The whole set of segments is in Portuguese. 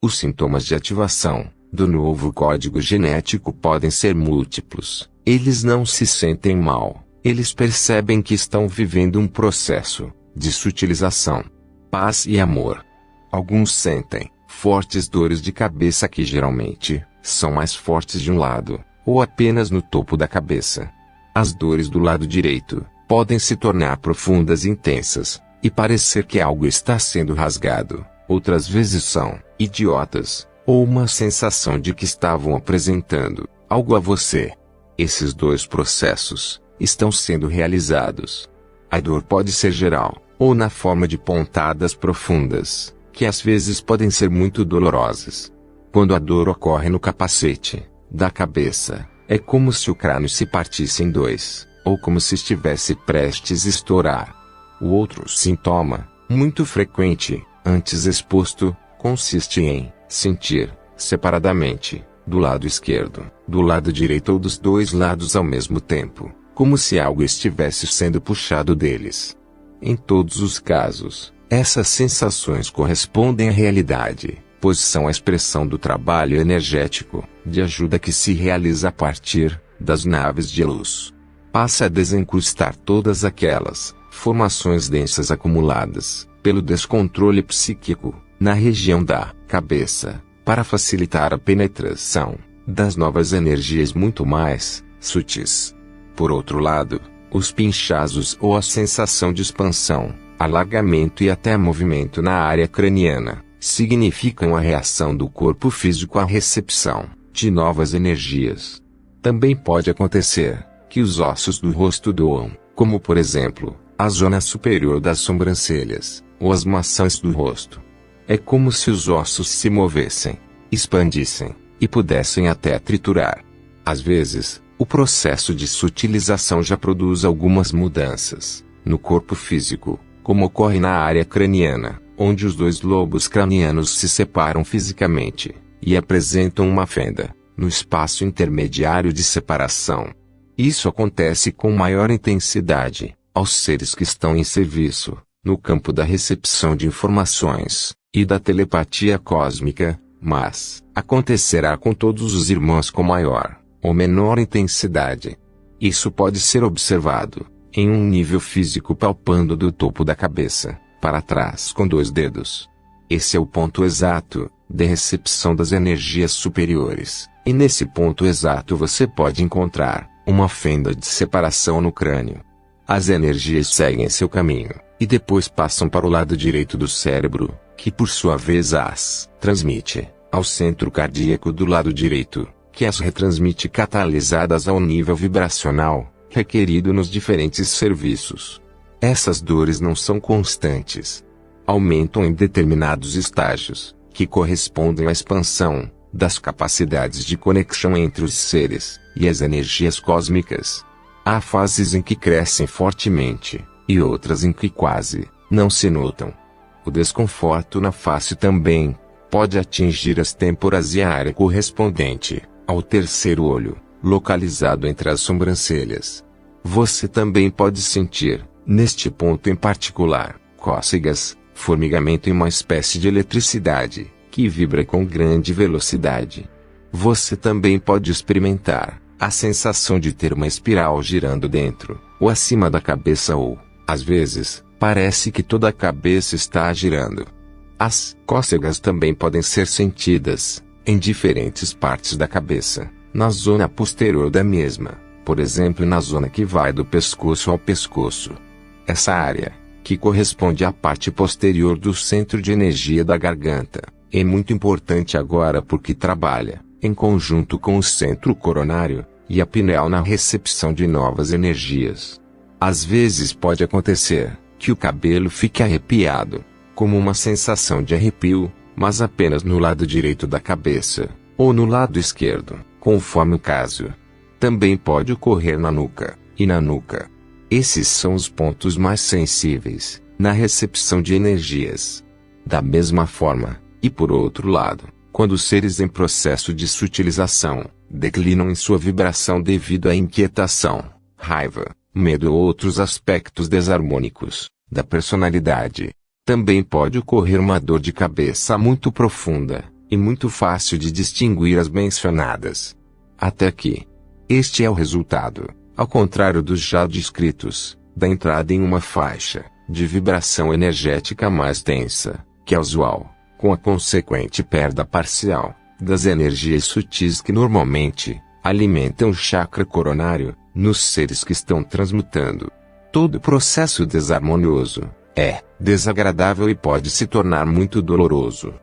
Os sintomas de ativação do novo código genético podem ser múltiplos. Eles não se sentem mal, eles percebem que estão vivendo um processo de sutilização. Paz e amor. Alguns sentem fortes dores de cabeça que geralmente são mais fortes de um lado, ou apenas no topo da cabeça. As dores do lado direito podem se tornar profundas e intensas, e parecer que algo está sendo rasgado. Outras vezes são idiotas, ou uma sensação de que estavam apresentando algo a você. Esses dois processos estão sendo realizados. A dor pode ser geral, ou na forma de pontadas profundas, que às vezes podem ser muito dolorosas. Quando a dor ocorre no capacete da cabeça, é como se o crânio se partisse em dois, ou como se estivesse prestes a estourar. O outro sintoma, muito frequente, antes exposto, consiste em sentir, separadamente, do lado esquerdo, do lado direito ou dos dois lados ao mesmo tempo, como se algo estivesse sendo puxado deles. Em todos os casos, essas sensações correspondem à realidade, pois são a expressão do trabalho energético, de ajuda que se realiza a partir das naves de luz. Passe a desencrustar todas aquelas formações densas acumuladas pelo descontrole psíquico na região da cabeça, para facilitar a penetração das novas energias muito mais sutis. Por outro lado, os pinchazos ou a sensação de expansão, alargamento e até movimento na área craniana significam a reação do corpo físico à recepção de novas energias. Também pode acontecer que os ossos do rosto doam, como por exemplo, a zona superior das sobrancelhas, ou as maçãs do rosto. É como se os ossos se movessem, expandissem, e pudessem até triturar. Às vezes, o processo de sutilização já produz algumas mudanças no corpo físico, como ocorre na área craniana, onde os dois lobos cranianos se separam fisicamente e apresentam uma fenda no espaço intermediário de separação. Isso acontece com maior intensidade aos seres que estão em serviço no campo da recepção de informações e da telepatia cósmica, mas acontecerá com todos os irmãos com maior ou menor intensidade. Isso pode ser observado em um nível físico palpando do topo da cabeça para trás com 2 dedos. Esse é o ponto exato de recepção das energias superiores, e nesse ponto exato você pode encontrar uma fenda de separação no crânio. As energias seguem seu caminho, e depois passam para o lado direito do cérebro, que por sua vez as transmite ao centro cardíaco do lado direito, que as retransmite catalisadas ao nível vibracional requerido nos diferentes serviços. Essas dores não são constantes. Aumentam em determinados estágios, que correspondem à expansão das capacidades de conexão entre os seres e as energias cósmicas. Há fases em que crescem fortemente, e outras em que quase não se notam. O desconforto na face também pode atingir as têmporas e a área correspondente ao terceiro olho, localizado entre as sobrancelhas. Você também pode sentir, neste ponto em particular, cócegas, formigamento e uma espécie de eletricidade que vibra com grande velocidade. Você também pode experimentar a sensação de ter uma espiral girando dentro ou acima da cabeça ou, às vezes, parece que toda a cabeça está girando. As cócegas também podem ser sentidas em diferentes partes da cabeça, na zona posterior da mesma, por exemplo na zona que vai do pescoço ao pescoço. Essa área, que corresponde à parte posterior do centro de energia da garganta, é muito importante agora porque trabalha em conjunto com o centro coronário e a pineal na recepção de novas energias. Às vezes pode acontecer que o cabelo fique arrepiado, como uma sensação de arrepio, mas apenas no lado direito da cabeça, ou no lado esquerdo, conforme o caso. Também pode ocorrer na nuca, e na nuca. Esses são os pontos mais sensíveis na recepção de energias. Da mesma forma, e por outro lado, quando os seres em processo de sutilização declinam em sua vibração devido à inquietação, raiva, medo ou outros aspectos desarmônicos da personalidade, também pode ocorrer uma dor de cabeça muito profunda, e muito fácil de distinguir as mencionadas. Até aqui. Este é o resultado, ao contrário dos já descritos, da entrada em uma faixa de vibração energética mais densa que a usual, com a consequente perda parcial das energias sutis que normalmente alimentam o chakra coronário nos seres que estão transmutando. Todo processo desarmonioso é desagradável e pode se tornar muito doloroso.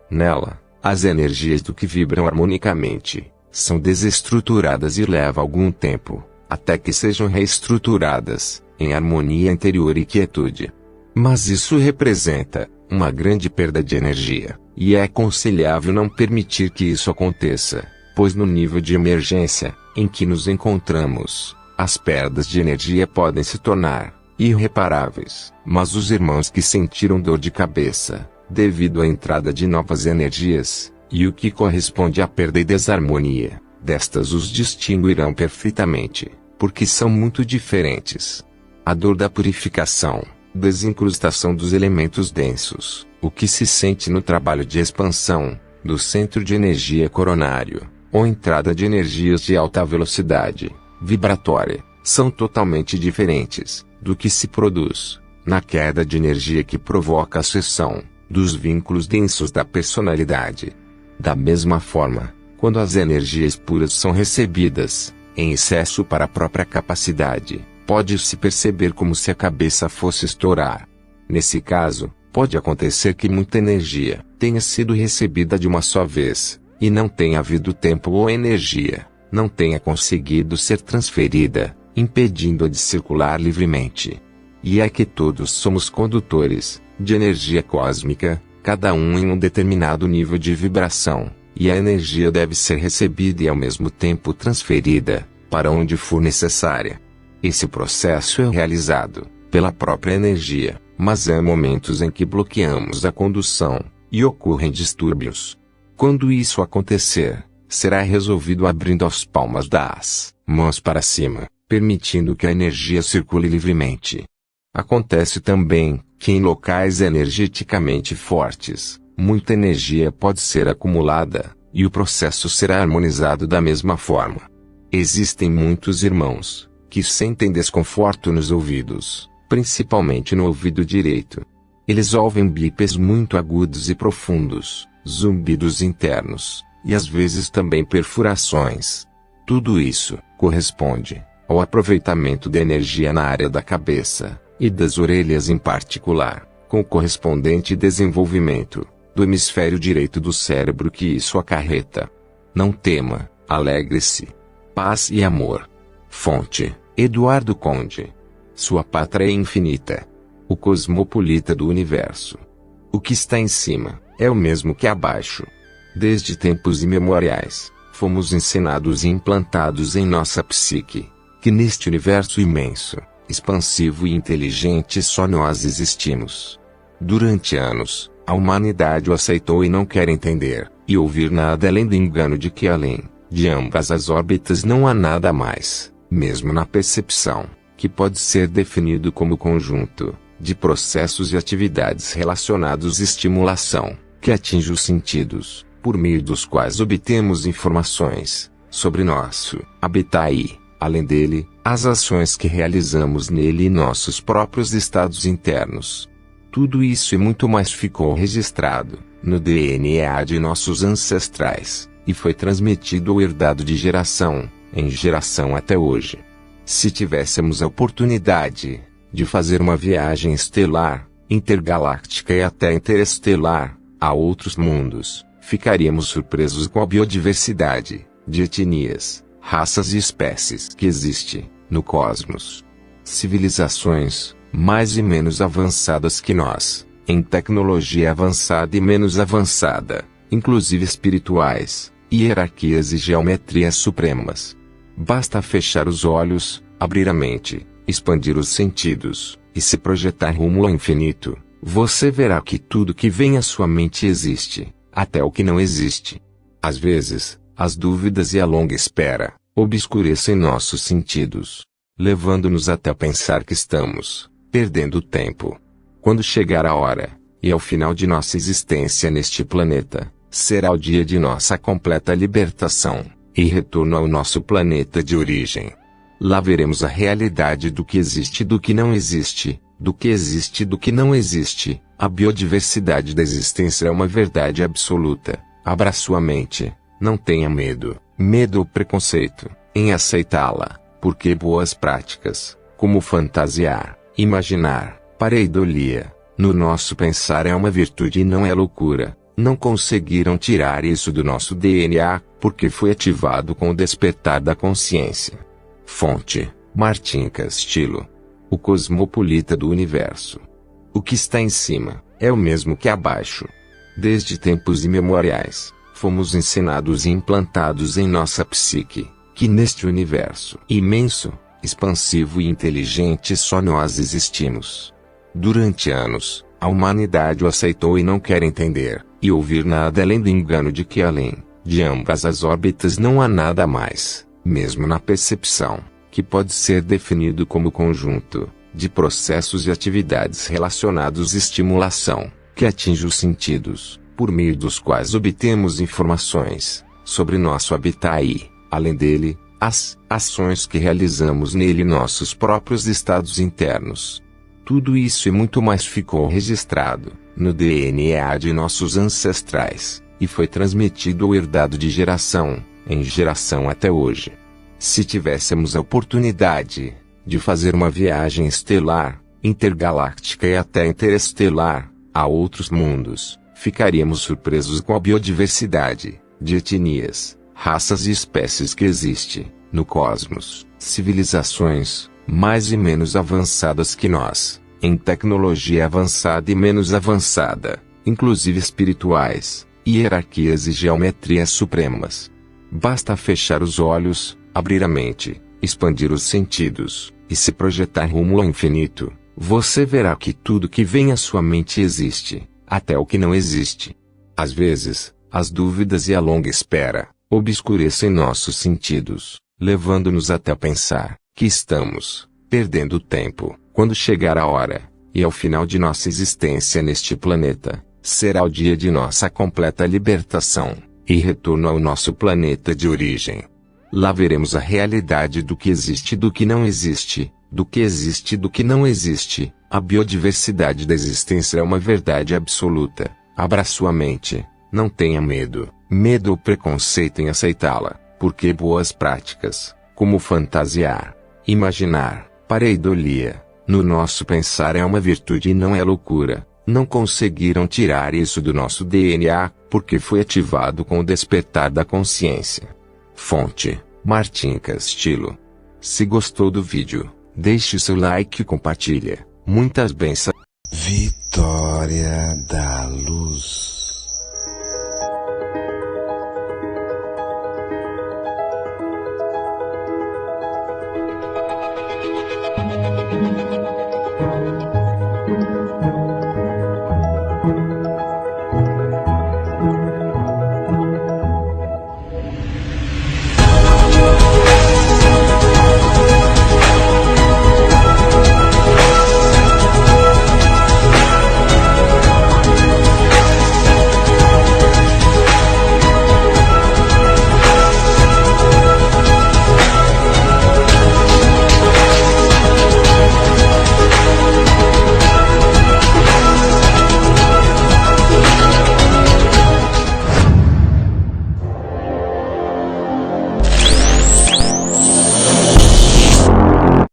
Nela, as energias do que vibram harmonicamente são desestruturadas e leva algum tempo até que sejam reestruturadas em harmonia interior e quietude. Mas isso representa uma grande perda de energia, e é aconselhável não permitir que isso aconteça, pois no nível de emergência em que nos encontramos, as perdas de energia podem se tornar irreparáveis. Mas os irmãos que sentiram dor de cabeça devido à entrada de novas energias, e o que corresponde à perda e desarmonia destas, os distinguirão perfeitamente, porque são muito diferentes. A dor da purificação, desincrustação dos elementos densos, o que se sente no trabalho de expansão do centro de energia coronário, ou entrada de energias de alta velocidade vibratória, são totalmente diferentes do que se produz na queda de energia que provoca a cessão dos vínculos densos da personalidade. Da mesma forma, quando as energias puras são recebidas em excesso para a própria capacidade, pode-se perceber como se a cabeça fosse estourar. Nesse caso, pode acontecer que muita energia tenha sido recebida de uma só vez, e não tenha havido tempo ou energia não tenha conseguido ser transferida, impedindo-a de circular livremente. E é que todos somos condutores de energia cósmica, cada um em um determinado nível de vibração, e a energia deve ser recebida e ao mesmo tempo transferida para onde for necessária. Esse processo é realizado pela própria energia, mas há momentos em que bloqueamos a condução e ocorrem distúrbios. Quando isso acontecer, será resolvido abrindo as palmas das mãos para cima, permitindo que a energia circule livremente. Acontece também que em locais energeticamente fortes, muita energia pode ser acumulada, e o processo será harmonizado da mesma forma. Existem muitos irmãos que sentem desconforto nos ouvidos, principalmente no ouvido direito. Eles ouvem bipes muito agudos e profundos, zumbidos internos, e às vezes também perfurações. Tudo isso corresponde ao aproveitamento da energia na área da cabeça e das orelhas em particular, com o correspondente desenvolvimento do hemisfério direito do cérebro que isso acarreta. Não tema, alegre-se. Paz e amor. Fonte: Eduardo Conde. Sua pátria é infinita. O cosmopolita do universo. O que está em cima é o mesmo que abaixo. Desde tempos imemoriais, fomos ensinados e implantados em nossa psique que neste universo imenso, expansivo e inteligente só nós existimos. Durante anos, a humanidade o aceitou e não quer entender e ouvir nada além do engano de que além de ambas as órbitas não há nada mais, mesmo na percepção, que pode ser definido como conjunto de processos e atividades relacionados à estimulação, que atinge os sentidos, por meio dos quais obtemos informações sobre nosso habitat e, além dele, as ações que realizamos nele e nossos próprios estados internos. Tudo isso e muito mais ficou registrado no DNA de nossos ancestrais, e foi transmitido ou herdado de geração em geração até hoje. Se tivéssemos a oportunidade de fazer uma viagem estelar, intergaláctica e até interestelar, a outros mundos, ficaríamos surpresos com a biodiversidade de etnias, raças e espécies que existe no cosmos. Civilizações, mais e menos avançadas que nós, em tecnologia avançada e menos avançada, inclusive espirituais, hierarquias e geometrias supremas. Basta fechar os olhos, abrir a mente, expandir os sentidos, e se projetar rumo ao infinito, você verá que tudo que vem à sua mente existe, até o que não existe. Às vezes, as dúvidas e a longa espera obscurecem nossos sentidos, levando-nos até a pensar que estamos perdendo tempo. Quando chegar a hora, e ao final de nossa existência neste planeta, será o dia de nossa completa libertação e retorno ao nosso planeta de origem. Lá veremos a realidade do que existe e do que não existe, do que existe e do que não existe. A biodiversidade da existência é uma verdade absoluta. Abra sua mente, não tenha medo, medo ou preconceito, em aceitá-la, porque boas práticas, como fantasiar, imaginar, pareidolia, no nosso pensar é uma virtude e não é loucura. Não conseguiram tirar isso do nosso DNA, porque foi ativado com o despertar da consciência. Fonte: Martin Castillo. O cosmopolita do universo. O que está em cima é o mesmo que abaixo. Desde tempos imemoriais, fomos ensinados e implantados em nossa psique, que neste universo imenso, expansivo e inteligente só nós existimos. Durante anos, a humanidade o aceitou e não quer entender, e ouvir nada além do engano de que além de ambas as órbitas não há nada mais, mesmo na percepção, que pode ser definido como conjunto de processos e atividades relacionados à estimulação, que atinge os sentidos, por meio dos quais obtemos informações sobre nosso habitat e, além dele, as ações que realizamos nele e nossos próprios estados internos. Tudo isso e muito mais ficou registrado no DNA de nossos ancestrais, e foi transmitido ou herdado de geração em geração até hoje. Se tivéssemos a oportunidade de fazer uma viagem estelar, intergaláctica e até interestelar, a outros mundos, ficaríamos surpresos com a biodiversidade de etnias, raças e espécies que existe no cosmos, civilizações mais e menos avançadas que nós, em tecnologia avançada e menos avançada, inclusive espirituais, hierarquias e geometrias supremas. Basta fechar os olhos, abrir a mente, expandir os sentidos, e se projetar rumo ao infinito, você verá que tudo que vem à sua mente existe, até o que não existe. Às vezes, as dúvidas e a longa espera obscurecem nossos sentidos, levando-nos até a pensar que estamos perdendo tempo. Quando chegar a hora, e ao final de nossa existência neste planeta, será o dia de nossa completa libertação e retorno ao nosso planeta de origem. Lá veremos a realidade do que existe e do que não existe, do que existe e do que não existe. A biodiversidade da existência é uma verdade absoluta. Abra sua mente, não tenha medo, medo ou preconceito em aceitá-la, porque boas práticas, como fantasiar, imaginar, pareidolia, no nosso pensar é uma virtude e não é loucura. Não conseguiram tirar isso do nosso DNA, porque foi ativado com o despertar da consciência. Fonte: Martin Castillo. Se gostou do vídeo, deixe seu like e compartilha. Muitas bênçãos. Vitória da Luz.